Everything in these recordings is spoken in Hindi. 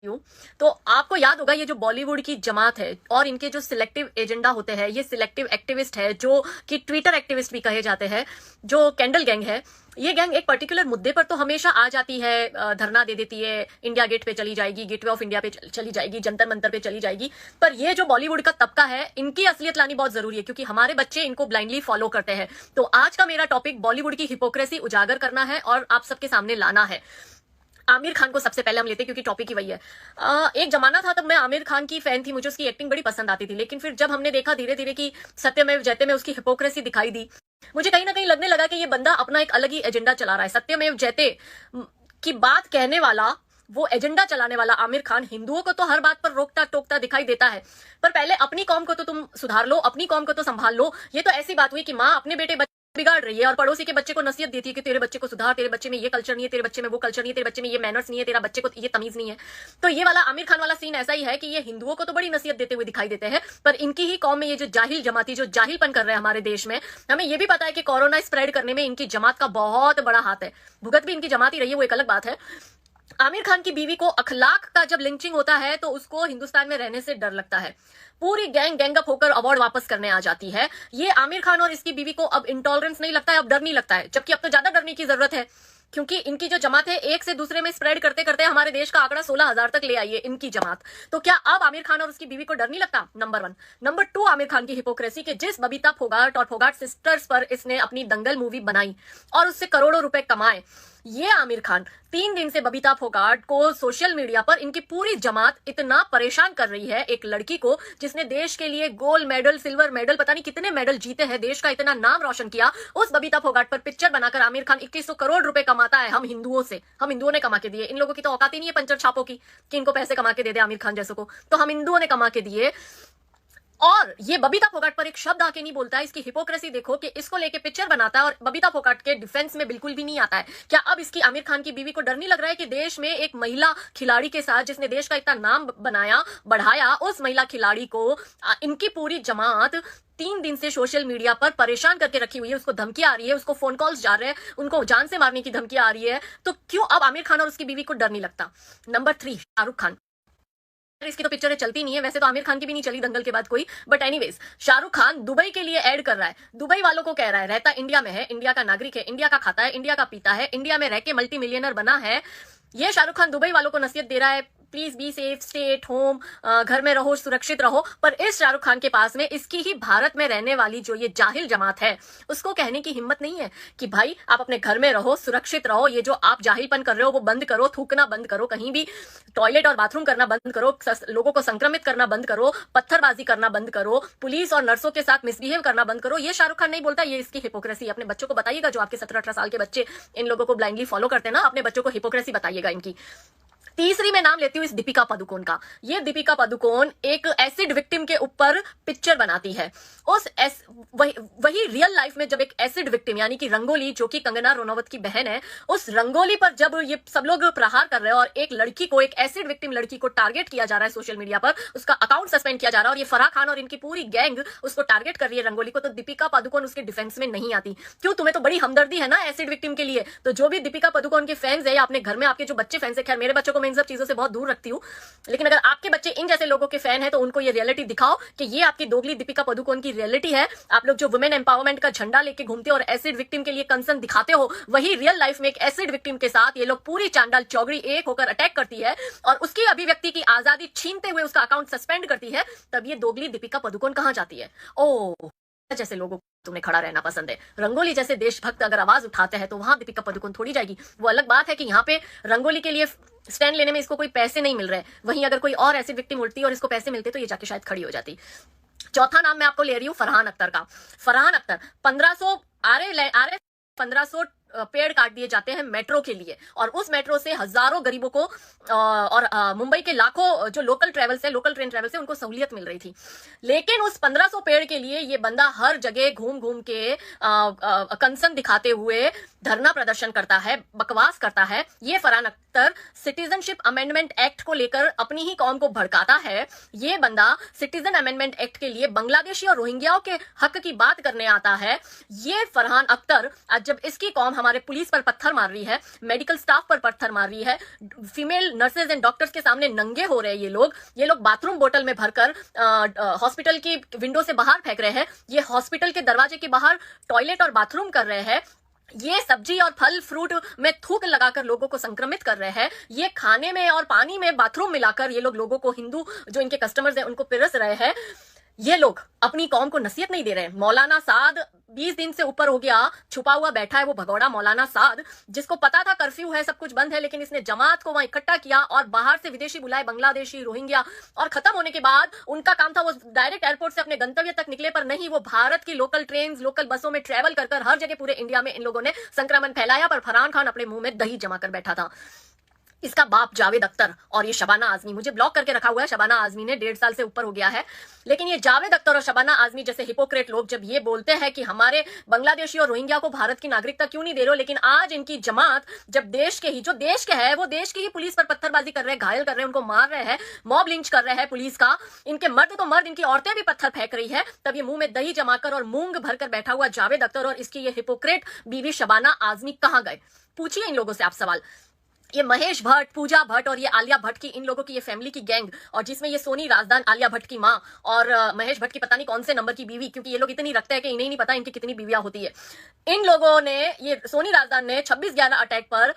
हूँ, तो आपको याद होगा ये जो बॉलीवुड की जमात है और इनके जो सिलेक्टिव एजेंडा होते हैं, ये सिलेक्टिव एक्टिविस्ट है जो कि ट्विटर एक्टिविस्ट भी कहे जाते हैं, जो कैंडल गैंग है। ये गैंग एक पर्टिकुलर मुद्दे पर तो हमेशा आ जाती है, धरना दे देती है, इंडिया गेट पे चली जाएगी, गेटवे ऑफ इंडिया पे चली जाएगी, जंतर मंतर पे चली जाएगी। पर ये जो बॉलीवुड का तबका है, इनकी असलियत लानी बहुत जरूरी है, क्योंकि हमारे बच्चे इनको ब्लाइंडली फॉलो करते हैं। तो आज का मेरा टॉपिक बॉलीवुड की हिपोक्रेसी उजागर करना है और आप सबके सामने लाना है। आमिर खान को सबसे पहले हम लेते हैं, क्योंकि टॉपिक ही वही है। एक जमाना था तब मैं आमिर खान की फैन थी, मुझे उसकी एक्टिंग बड़ी पसंद आती थी। लेकिन फिर जब हमने देखा धीरे धीरे कि सत्यमेव जयते में उसकी हिपोक्रेसी दिखाई दी, मुझे कहीं ना कहीं लगने लगा कि ये बंदा अपना एक अलग ही एजेंडा चला रहा है। सत्यमेव जयते की बात कहने वाला, वो एजेंडा चलाने वाला आमिर खान हिंदुओं को तो हर बात पर रोकता टोकता दिखाई देता है, पर पहले अपनी कौम को तो तुम सुधार लो, अपनी कौम को तो संभाल लो। ये तो ऐसी बात हुई कि माँ अपने बेटे बिगाड़ रही है और पड़ोसी के बच्चे को नसीहत देती है कि तेरे बच्चे को सुधार, तेरे बच्चे में ये कल्चर नहीं है, तेरे बच्चे में वो कल्चर नहीं है, तेरे बच्चे में ये मैनर्स नहीं है, तेरा बच्चे को ये तमीज नहीं है। तो ये वाला आमिर खान वाला सीन ऐसा ही है कि ये हिंदुओं को तो बड़ी नसीहत देते हुए दिखाई देते हैं, पर इनकी ही कौम में ये जो जाहिल जमाती जो जाहिलपन कर रहे हैं हमारे देश में, हमें ये भी पता है कि कोरोना स्प्रेड करने में इनकी जमात का बहुत बड़ा हाथ है। भुगत भी इनकी जमात ही रही है, वो एक अलग बात है। आमिर खान की बीवी को अखलाक का जब लिंचिंग होता है तो उसको हिंदुस्तान में रहने से डर लगता है। पूरी गैंगअप होकर अवार्ड वापस करने आ जाती है। ये आमिर खान और इसकी बीवी को अब इंटॉलरेंस नहीं लगता है, अब डर नहीं लगता है, जबकि अब तो ज्यादा डरने की जरूरत है, क्योंकि इनकी जो जमात है एक से दूसरे में स्प्रेड करते करते हमारे देश का आंकड़ा 16,000 तक ले आई है इनकी जमात। तो क्या अब आमिर खान और उसकी बीवी को डर नहीं लगता? नंबर 1। नंबर 2, आमिर खान की हिपोक्रेसी के जिस बबीता फोगाट और फोगाट सिस्टर्स पर इसने अपनी दंगल मूवी बनाई और उससे करोड़ों रुपए कमाए, ये आमिर खान 3 दिन से बबीता फोगाट को सोशल मीडिया पर इनकी पूरी जमात इतना परेशान कर रही है, एक लड़की को जिसने देश के लिए गोल्ड मेडल, सिल्वर मेडल, पता नहीं कितने मेडल जीते हैं, देश का इतना नाम रोशन किया, उस बबीता फोगाट पर पिक्चर बनाकर आमिर खान 2100 करोड़ रुपए कमाता है। हम हिंदुओं ने कमा के दिए। इन लोगों की तो औकात ही नहीं है पंचर छापों की कि इनको पैसे कमा के दे दे आमिर खान जैसों को, तो हम हिंदुओं ने कमा के दिए। और ये बबीता फोगाट पर एक शब्द आके नहीं बोलता है। इसकी हिपोक्रेसी देखो कि इसको लेके पिक्चर बनाता है और बबीता फोगाट के डिफेंस में बिल्कुल भी नहीं आता है। क्या अब इसकी आमिर खान की बीवी को डर नहीं लग रहा है कि देश में एक महिला खिलाड़ी के साथ, जिसने देश का इतना नाम बनाया बढ़ाया, उस महिला खिलाड़ी को इनकी पूरी जमात 3 दिन से सोशल मीडिया पर परेशान करके रखी हुई है, उसको धमकी आ रही है, उसको फोन कॉल्स जा रहे हैं, उनको जान से मारने की धमकी आ रही है। तो क्यों अब आमिर खान और उसकी बीवी को डर नहीं लगता? नंबर 3, शाहरुख खान। इसकी तो पिक्चरें चलती नहीं है, वैसे तो आमिर खान की भी नहीं चली दंगल के बाद कोई, but anyways Shahrukh Khan Dubai के लिए ऐड कर रहा है। दुबई वालों को कह रहा है रहता इंडिया में है, इंडिया का नागरिक है, इंडिया का खाता है, इंडिया का पीता है, इंडिया में रह के मल्टी मिलियनर बना है। ये शाहरुख खान दुबई वालों को नसीहत दे रहा है, please be safe, stay at home, घर में रहो, सुरक्षित रहो। पर इस शाहरुख खान के पास में इसकी ही भारत में रहने वाली जो ये जाहिल जमात है, उसको कहने की हिम्मत नहीं है कि भाई आप अपने घर में रहो, सुरक्षित रहो, ये जो आप जाहिलपन कर रहे हो वो बंद करो, थूकना बंद करो, कहीं भी टॉयलेट और बाथरूम करना बंद करो, लोगों को संक्रमित करना बंद करो, पत्थरबाजी करना बंद करो, पुलिस और नर्सों के साथ मिसबिहेव करना बंद करो। ये शाहरुख खान नहीं बोलता, ये इसकी हिपोक्रेसी। अपने बच्चों को बताइएगा, जो आपके 17-18 साल के बच्चे इन लोगों को ब्लाइंडली फॉलो करते हैं ना, अपने बच्चों को हिपोक्रेसी बताइएगा इनकी। तीसरी मैं नाम लेती हूँ इस दीपिका पादुकोण का। ये दीपिका पादुकोण एक एसिड विक्टिम के ऊपर पिक्चर बनाती है। वही रियल लाइफ में जब एक एसिड विक्टिम यानी कि रंगोली, जो कि कंगना रनौत की बहन है, उस रंगोली पर जब ये सब लोग प्रहार कर रहे हैं और एक लड़की को, एक एसिड विक्टिम लड़की को टारगेट किया जा रहा है सोशल मीडिया पर, उसका अकाउंट सस्पेंड किया जा रहा है और ये फराह खान और इनकी पूरी गैंग उसको टारगेट कर रही है रंगोली को, तो दीपिका पादुकोण उसके डिफेंस में नहीं आती। क्यों? तुम्हें तो बड़ी हमदर्दी है ना एसिड विक्टिम के लिए। तो जो भी दीपिका पादुकोण के फैंस है या अपने घर में आपके जो बच्चे फैंस है, खैर मेरे बच्चों को मैं इन सब चीजों से बहुत दूर रखती हूँ, लेकिन अगर आपके बच्चे इन जैसे लोगों के फैन है तो उनको ये रियलिटी दिखाओ कि ये आपकी दोगली दीपिका पादुकोण की रियलिटी है। आप लोग जो वुमेन एम्पावरमेंट का झंडा लेके घूमते हो और एसिड विक्टिम के लिए कंसर्न दिखाते हो, वही रियल लाइफ में एक एसिड विक्टिम के साथ ये लोग पूरी चांडाल चौगड़ी एक होकर अटैक करती है और उसकी अभिव्यक्ति की आजादी छीनते हुए उसका अकाउंट सस्पेंड करती है। तब ये दोगली दीपिका पादुकोण कहां जाती है? ओ, जैसे लोगों को तुम्हें खड़ा रहना पसंद है, रंगोली जैसे देशभक्त अगर आवाज उठाते हैं तो वहां दीपिका पादुकोण थोड़ी जाएगी। वो अलग बात है कि यहाँ पे रंगोली के लिए स्टैंड लेने में इसको कोई पैसे नहीं मिल रहे, वहीं अगर कोई और एसिड विक्टिम उठती और इसको पैसे मिलते तो ये जाके शायद खड़ी हो जाती। चौथा नाम मैं आपको ले रही हूँ फरहान अख्तर का। फरहान अख्तर 1500 1500 पेड़ काट दिए जाते हैं मेट्रो के लिए, और उस मेट्रो से हजारों गरीबों को और मुंबई के लाखों जो लोकल ट्रेन ट्रेवल से उनको सहूलियत मिल रही थी। लेकिन उस 1500 पेड़ के लिए ये बंदा हर जगह घूम घूम के कंसर्न दिखाते हुए धरना प्रदर्शन करता है, बकवास करता है। ये Farhan Akhtar citizenship amendment act को लेकर अपनी ही कौम को भड़काता है। ये बंदा सिटीजन अमेंडमेंट एक्ट के लिए बांग्लादेशी और रोहिंग्याओं के हक की बात करने आता है। ये फरहान अख्तर आज जब इसकी कौम हमारे पुलिस पर पत्थर मार रही है, मेडिकल स्टाफ पर पत्थर मार रही है, फीमेल नर्सेज एंड डॉक्टर्स के सामने नंगे हो रहे हैं ये लोग बाथरूम बोतल में भरकर हॉस्पिटल की विंडो से बाहर फेंक रहे हैं, ये हॉस्पिटल के दरवाजे के बाहर टॉयलेट और बाथरूम कर रहे हैं, ये सब्जी और फल फ्रूट में थूक लगाकर लोगों को संक्रमित कर रहे हैं, ये खाने में और पानी में बाथरूम मिलाकर ये लोगों को, हिंदू जो इनके कस्टमर्स हैं उनको पिरस रहे हैं। ये लोग अपनी कौम को नसीहत नहीं दे रहे हैं। मौलाना साद 20 दिन से ऊपर हो गया छुपा हुआ बैठा है, वो भगौड़ा मौलाना साद, जिसको पता था कर्फ्यू है, सब कुछ बंद है, लेकिन इसने जमात को वहां इकट्ठा किया और बाहर से विदेशी बुलाए, बांग्लादेशी, रोहिंग्या, और खत्म होने के बाद उनका काम था वो डायरेक्ट एयरपोर्ट से अपने गंतव्य तक निकले, पर नहीं, वो भारत की लोकल ट्रेन, लोकल बसों में ट्रेवल कर हर जगह पूरे इंडिया में इन लोगों ने संक्रमण फैलाया, पर फरहान खान अपने मुंह में दही जमा कर बैठा था। इसका बाप जावेद अख्तर और ये शबाना आजमी, मुझे ब्लॉक करके रखा हुआ है शबाना आजमी ने, 1.5 साल से ऊपर हो गया है, लेकिन ये जावेद अख्तर और शबाना आजमी जैसे हिपोक्रेट लोग जब ये बोलते हैं कि हमारे बांग्लादेशी और रोहिंग्या को भारत की नागरिकता क्यों नहीं दे रहे हो, लेकिन आज इनकी जमात जब देश के ही, जो देश के है वो देश की ही पुलिस पर पत्थरबाजी कर रहे हैं, घायल कर रहे हैं, उनको मार रहे हैं, मॉब लिंच कर रहे हैं पुलिस का, इनके मर्द तो मर्द, इनकी औरतें भी पत्थर फेंक रही है, तब ये मुंह में दही जमाकर और मूंग भरकर बैठा हुआ जावेद अख्तर और इसकी ये हिपोक्रेट बीवी शबाना आजमी कहां गए? पूछिए इन लोगों से आप सवाल। ये महेश भट्ट, पूजा भट्ट और ये आलिया भट्ट की, इन लोगों की ये फैमिली की गैंग, और जिसमें ये सोनी राजदान, आलिया भट्ट की मां, और महेश भट्ट की पता नहीं कौन से नंबर की बीवी, क्योंकि ये लोग इतनी रखते हैं कि इन्हें नहीं पता इनकी कितनी बीवियां होती है। इन लोगों ने, ये सोनी राजदान ने 26/11 अटैक पर,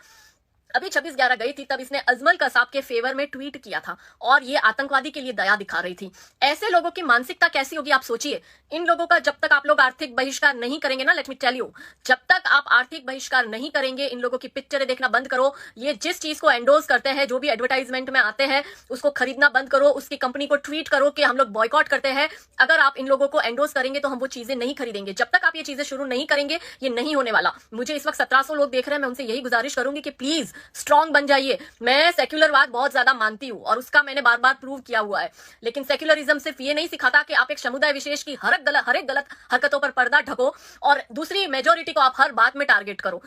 अभी 26/11 गई थी, तब इसने अजमल कसाब के फेवर में ट्वीट किया था और ये आतंकवादी के लिए दया दिखा रही थी। ऐसे लोगों की मानसिकता कैसी होगी आप सोचिए। इन लोगों का जब तक आप लोग आर्थिक बहिष्कार नहीं करेंगे ना, लेट मी टेल यू, जब तक आप आर्थिक बहिष्कार नहीं करेंगे, इन लोगों की पिक्चरें देखना बंद करो, ये जिस चीज को एंडोर्स करते हैं, जो भी एडवर्टाइजमेंट में आते हैं, उसको खरीदना बंद करो, उसकी कंपनी को ट्वीट करो कि हम लोग बॉयकॉट करते हैं। अगर आप इन लोगों को एंडोर्स करेंगे तो हम वो चीजें नहीं खरीदेंगे। जब तक आप ये चीजें शुरू नहीं करेंगे, ये नहीं होने वाला। मुझे इस वक्त 1700 लोग देख रहे हैं, मैं उनसे यही गुजारिश करूंगी कि प्लीज स्ट्रांग बन जाइए। मैं सेक्युलरवाद बहुत ज्यादा मानती हूं और उसका मैंने बार बार प्रूव किया हुआ है, लेकिन सेक्युलरिज्म सिर्फ ये नहीं सिखाता कि आप एक समुदाय विशेष की हर एक गलत हरकतों पर पर्दा ढको और दूसरी मेजोरिटी को आप हर बात में टारगेट करो।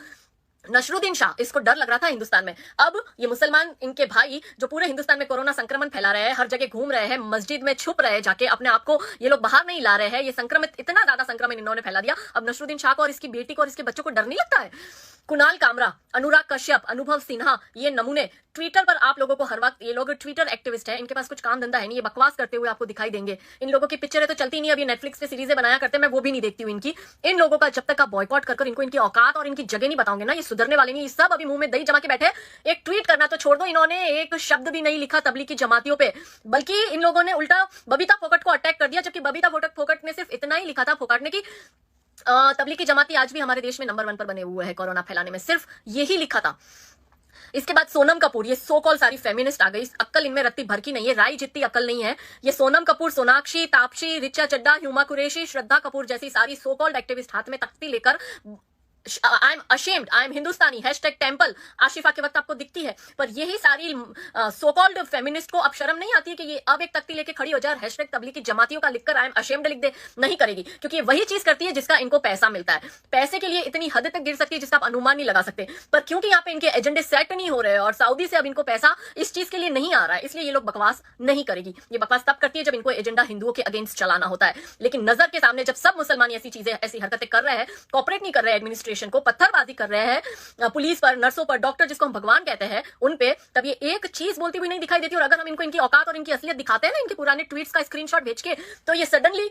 नसरुद्दीन शाह, इसको डर लग रहा था हिंदुस्तान में, अब ये मुसलमान, इनके भाई जो पूरे हिंदुस्तान में कोरोना संक्रमण फैला रहे हैं, हर जगह घूम रहे हैं, मस्जिद में छुप रहे हैं जाके, अपने आप को ये लोग बाहर नहीं ला रहे हैं, ये संक्रमित, इतना ज्यादा संक्रमण इन्होंने फैला दिया। अब नसरुद्दीन शाह को और इसकी बेटी को और इसके बच्चों को डर नहीं लगता है? कुणाल कामरा, अनुराग कश्यप, अनुभव सिन्हा, ये नमूने ट्विटर पर आप लोगों को हर वक्त, ये लोग ट्विटर एक्टिविस्ट हैं, इनके पास कुछ काम धंधा है नहीं, ये बकवास करते हुए आपको दिखाई देंगे। इन लोगों की पिक्चरें तो चलती नहीं, अभी नेटफ्लिक्स पे सीरीजें बनाया करते हैं, मैं वो भी नहीं देखती हूँ इनकी। इन लोगों का जब तक आप बॉयकॉट कर इनको इनकी औकात और इनकी जगह नहीं बताओगे ना, ये सुधरने वाले नहीं। ये सब अभी मुंह में दही जमा के बैठे। एक ट्वीट करना तो छोड़ दो, इन्होंने एक शब्द भी नहीं लिखा तबलीग की जमातियों पे, बल्कि इन लोगों ने उल्टा बबीता फोकट को अटैक कर दिया, जबकि बबीता फोकट ने सिर्फ इतना ही लिखा था फोकट ने कि तबलीग की जमाती आज भी हमारे देश में नंबर 1 पर बने हुए हैं कोरोना फैलाने में, सिर्फ यही लिखा था। इसके बाद सोनम कपूर, ये सो कॉल सारी फेमिनिस्ट आ गई, अक्ल इनमें रत्ती भर की नहीं है, राई जितनी अक्ल नहीं है। ये सोनम कपूर, सोनाक्षी, तापसी, रिचा चड्डा, ह्यूमा कुरैशी, श्रद्धा कपूर जैसी सारी सो कॉल्ड एक्टिविस्ट हाथ में तख्ती लेकर I am ashamed, I am Hindustani, #temple Asifa के वक्त आपको दिखती है, पर यही सारी सो कॉल्ड फेमिनिस्ट को अब शर्म नहीं आती है कि ये अब एक तख्ती लेके खड़ी हो जाए, #तबलीग की जमातियों का लिखकर आई एम अशेम्ड लिख दे? नहीं करेगी, क्योंकि ये वही चीज करती है जिसका इनको पैसा मिलता है। पैसे के लिए इतनी हद तक गिर सकती है जिसका आप अनुमान नहीं लगा सकते, पर क्योंकि यहाँ पे इनके एजेंडे सेट नहीं हो रहे और सऊदी से अब इनको पैसा इस चीज के लिए नहीं आ रहा है, इसलिए ये लोग बकवास नहीं करेगी। ये बकवास तब करती है जब इनको एजेंडा हिंदुओं के अगेंस्ट चलाना होता है, लेकिन नजर के सामने जब सब मुसलमान ऐसी चीजें, ऐसी हरकतें कर रहे हैं, कॉपरेट नहीं कर रहे हैं एडमिनिस्ट्रेशन को, पत्थरबाजी कर रहे हैं पुलिस पर, नर्सों पर, डॉक्टर जिसको हम भगवान कहते हैं उन पे, तब ये एक चीज बोलती हुई नहीं दिखाई देती। और अगर हम इनको इनकी औकात और इनकी असलियत दिखाते हैं ना, इनके पुराने ट्वीट्स का स्क्रीनशॉट भेज के, तो ये सडनली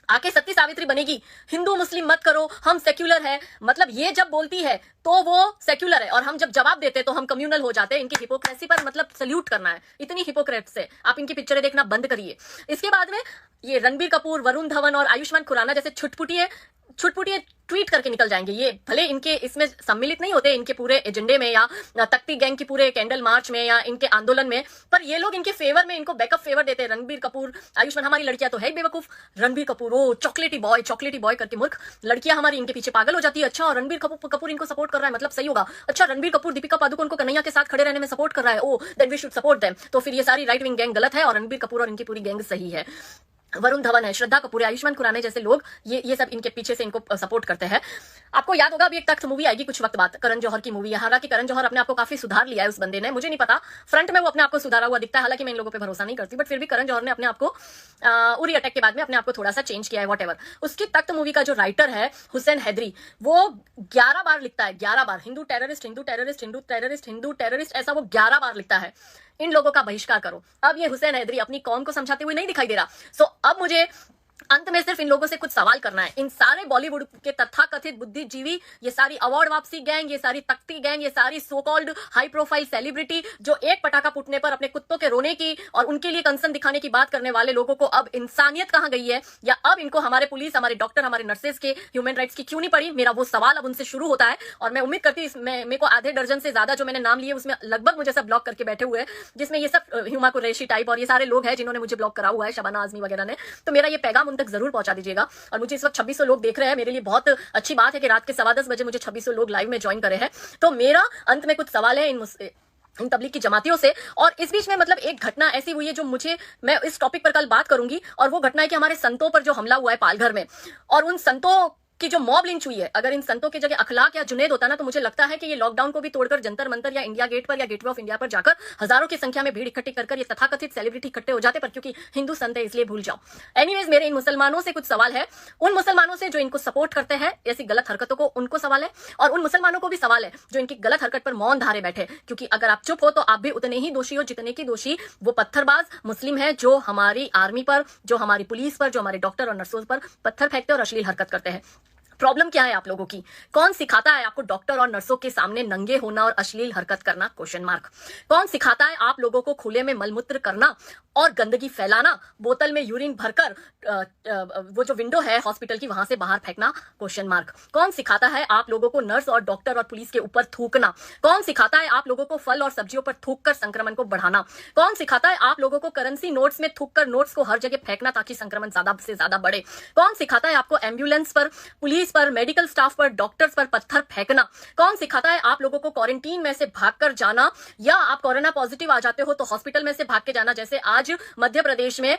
आके सती सावित्री बनेगी, हिंदू मुस्लिम मत करो, हम सेक्युलर है। मतलब ये जब बोलती है तो वो सेक्युलर है, और हम जब जवाब देते तो हम कम्युनल हो जाते हैं। इनकी हिपोक्रेसी पर मतलब सल्यूट करना है, इतनी हिपोक्रेट से आप इनकी पिक्चरें देखना बंद करिए। इसके बाद में ये रणबीर कपूर, वरुण धवन और आयुष्मान खुराना जैसे छुटपुटिए ट्वीट करके निकल जाएंगे। ये भले इनके इसमें सम्मिलित नहीं होते, इनके पूरे एजेंडे में या तख्ती गैंग की पूरे कैंडल मार्च में या इनके आंदोलन में, पर ये लोग इनके फेवर में इनको बैकअप फेवर देते हैं। रणबीर कपूर, आयुष्मान, हमारी लड़कियां तो है बेवकूफ, रणबीर कपूर ओ चॉकलेटी बॉय करके मूर्ख, लड़कियां हमारी इनके पीछे पागल हो जाती है। अच्छा, रणबीर कपूर इनको सपोर्ट कर रहा है, मतलब सही होगा। अच्छा, रणबीर कपूर दीपिका पादुकोण को कन्हैया के साथ खड़े रहने में सपोर्ट कर रहा है, oh then we should support them. तो फिर ये सारी राइट विंग गैंग गलत है और रणबीर कपूर और इनकी पूरी गैंग सही है। वरुण धवन है, श्रद्धा कपूर है, आयुष्मान खुराना जैसे लोग ये सब इनके पीछे से इनको सपोर्ट करते हैं। आपको याद होगा अभी एक तख्त मूवी आएगी कुछ वक्त बाद, करण जौहर की मूवी है। हालांकि करण जौहर अपने आप को काफी सुधार लिया है उस बंदे ने, मुझे नहीं पता फ्रंट में वो अपने आप को सुधारा हुआ दिखता है, हालांकि मैं इन लोगों पे भरोसा नहीं करती, बट फिर भी करण जौहर ने अपने आप को उरी अटैक के बाद में अपने आप को थोड़ा सा चेंज किया है, वॉटेवर। उसकी तख्त मूवी का जो राइटर है हुसैन हैदरी, वो 11 बार लिखता है, 11 बार Hindu terrorist, Hindu terrorist, Hindu terrorist, Hindu terrorist, ऐसा वो 11 बार लिखता है। इन लोगों का बहिष्कार करो। अब ये हुसैन हैदरी अपनी कौम को समझाते हुए नहीं दिखाई दे रहा। सो अब मुझे अंत में सिर्फ इन लोगों से कुछ सवाल करना है। इन सारे बॉलीवुड के तथाकथित बुद्धिजीवी, ये सारी अवार्ड वापसी गैंग, ये सारी तख्ती गैंग, ये सारी so called high profile celebrity जो एक पटाखा फूटने पर अपने कुत्तों के रोने की और उनके लिए कंसर्न दिखाने की बात करने वाले लोगों को अब इंसानियत कहां गई है, या अब इनको हमारे पुलिस, हमारे डॉक्टर, हमारे नर्सेज के ह्यूमन राइट्स की क्यों नहीं पड़ी? मेरा वो सवाल अब उनसे शुरू होता है। और मैं उम्मीद करती हूं मेरे को आधे दर्जन से ज्यादा जो मैंने नाम लिए उसमें लगभग मुझे सब ब्लॉक करके बैठे हुए हैं, जिसमें ये सब ह्यूमा कुरैशी टाइप और ये सारे लोग हैं जिन्होंने मुझे ब्लॉक करा हुआ है, शबाना आजमी वगैरह ने। तो मेरा ये पैगाम उन तक जरूर पहुंचा दीजिएगा। और मुझे इस वक्त 2600 लोग देख रहे हैं, मेरे लिए बहुत अच्छी बात है कि रात के 10:15 बजे मुझे 2600 लोग लाइव में ज्वाइन करे हैं। तो मेरा अंत में कुछ सवाल है इन तबलीग की जमातियों से। और इस बीच में मतलब एक घटना ऐसी हुई है जो मैं इस टॉपिक पर कल बात करूंगी, और वो घटना है कि हमारे संतों पर जो हमला हुआ है पालघर में, और उन संतों की जो मॉब लिंच हुई है। अगर इन संतों की जगह अखलाक या जुनैद होता ना, तो मुझे लगता है कि ये लॉकडाउन को भी तोड़कर जंतर मंतर या इंडिया गेट पर या गेटवे ऑफ इंडिया पर जाकर हजारों की संख्या में भीड़ इकट्ठी कर ये तथाकथित सेलिब्रिटी इकट्ठे हो जाते, पर क्योंकि हिंदू संत है इसलिए भूल जाओ। एनीवेज, मेरे इन मुसलमानों से कुछ सवाल है, उन मुसलमानों से जो इनको सपोर्ट करते हैं ऐसी गलत हरकतों को, उनको सवाल है, और उन मुसलमानों को भी सवाल है जो इनकी गलत हरकत पर मौन धारे बैठे, क्योंकि अगर आप चुप हो तो आप भी उतने ही दोषी हो जितने की दोषी वो पत्थरबाज मुस्लिम है जो हमारी आर्मी पर, जो हमारी पुलिस पर, जो हमारे डॉक्टर और नर्सों पर पत्थर फेंकते और अश्लील हरकत करते हैं। प्रॉब्लम क्या है आप लोगों की? कौन सिखाता है आपको डॉक्टर और नर्सों के सामने नंगे होना और अश्लील हरकत करना? Question mark. कौन सिखाता है आप लोगों को खुले में मलमूत्र करना और गंदगी फैलाना, बोतल में यूरिन भरकर वो जो विंडो है हॉस्पिटल की वहां से बाहर फेंकना? Question mark. कौन सिखाता है आप लोगों को नर्स और डॉक्टर और पुलिस के ऊपर थूकना? कौन सिखाता है आप लोगों को फल और सब्जियों पर थूककर संक्रमण को बढ़ाना? कौन सिखाता है आप लोगों को करेंसी नोट्स में थूककर नोट्स को हर जगह फेंकना ताकि संक्रमण ज्यादा से ज्यादा बढ़े? कौन सिखाता है आपको एम्बुलेंस पर, पुलिस पर, मेडिकल स्टाफ पर, डॉक्टर्स पर पत्थर फेंकना? कौन सिखाता है आप लोगों को क्वारंटीन में से भागकर जाना, या आप कोरोना पॉजिटिव आ जाते हो तो हॉस्पिटल में से भाग के जाना? जैसे आज मध्य प्रदेश में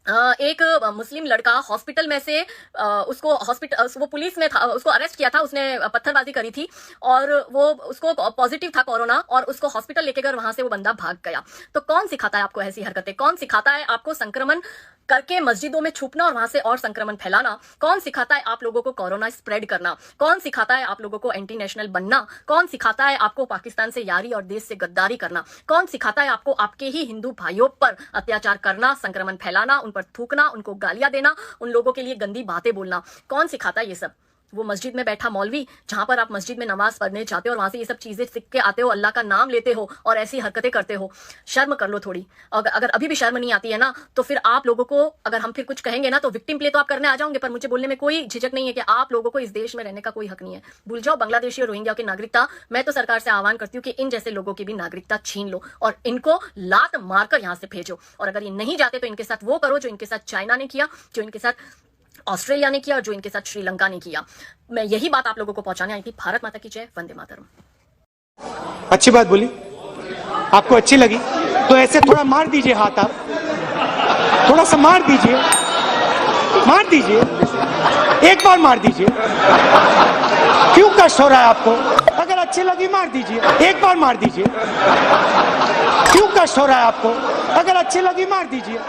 एक मुस्लिम लड़का हॉस्पिटल में से वो पुलिस में था, उसको अरेस्ट किया था, उसने पत्थरबाजी करी थी और वो उसको पॉजिटिव था कोरोना, और उसको हॉस्पिटल लेके गए, वहां से वो बंदा भाग गया। तो कौन सिखाता है आपको ऐसी हरकतें? कौन सिखाता है आपको संक्रमण करके मस्जिदों में छुपना और वहां से और संक्रमण फैलाना? कौन सिखाता है आप लोगों को कोरोना स्प्रेड करना? कौन सिखाता है आप लोगों को एंटी नेशनल बनना? कौन सिखाता है आपको पाकिस्तान से यारी और देश से गद्दारी करना? कौन सिखाता है आपको आपके ही हिंदू भाइयों पर अत्याचार करना, संक्रमण फैलाना, उन पर थूकना, उनको गालियां देना, उन लोगों के लिए गंदी बातें बोलना? कौन सिखाता है ये सब? वो मस्जिद में बैठा मौलवी, जहां पर आप मस्जिद में नमाज पढ़ने जाते हो और वहां से ये सब चीजें सीख के आते हो, अल्लाह का नाम लेते हो और ऐसी हरकतें करते हो। शर्म कर लो थोड़ी। अगर अभी भी शर्म नहीं आती है ना, तो फिर आप लोगों को, अगर हम फिर कुछ कहेंगे ना तो विक्टिम प्ले तो आप करने आ जाओगे, पर मुझे बोलने में कोई झिझक नहीं है कि आप लोगों को इस देश में रहने का कोई हक नहीं है। भूल जाओ बांग्लादेशी और रोहिंग्या की नागरिकता। मैं तो सरकार से आह्वान करती हूँ कि इन जैसे लोगों की भी नागरिकता छीन लो और इनको लात मारकर यहां से भेजो। और अगर ये नहीं जाते तो इनके साथ वो करो जो इनके साथ चाइना ने किया, जो इनके साथ ऑस्ट्रेलिया ने किया और जो इनके साथ श्रीलंका ने किया। मैं यही बात आप लोगों को पहुंचाने आई थी। भारत माता की जय, वंदे मातरम। अच्छी बात बोली, आपको अच्छी लगी तो ऐसे थोड़ा मार दीजिए हाथ, आप थोड़ा सा मार दीजिए, एक बार मार दीजिए। क्यों कष्ट हो रहा है आपको? अगर अच्छी लगी मार दीजिए, एक बार मार दीजिए। क्यों कष्ट हो रहा है आपको? अगर अच्छी लगी मार दीजिए।